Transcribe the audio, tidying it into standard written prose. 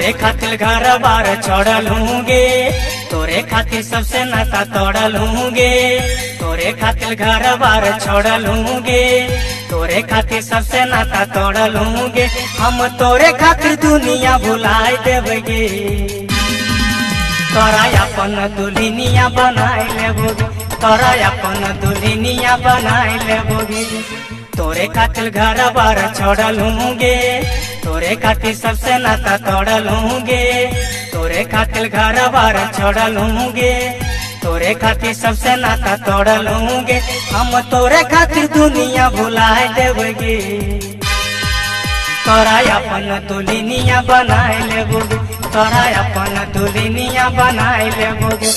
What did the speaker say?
तोरे खातिर घर बार छोड़ लूंगे, तोरे खातिर सबसे नाता तोड़ लूंगे, तोरे खातिर घर बार छोड़ लूंगे, तोरे खातिर सबसे नाता तोड़ लूंगे। हम तोरे खातिर दुनिया भुलाए देवगे, तोरा अपन दुल्हनिया बनाए लेबोगे, तोरा अपन दुल्हनिया बनाए लेबोगे। तोरे खातिर घर बार छोड़ लूंगे, तोरे खातिर सबसे नाता तोड़ लूंगे, तोरे खातिर घर बार छोड़ लूंगे, तोरे खातिर सबसे नाता तोड़ लूंगे। हम तोरे खातिर दुनिया भुलाए देवगे, तोरा अपन दुल्हनिया बनाए लेबोगे, तोरा अपन दुल्हनिया बनाए लेबोगे।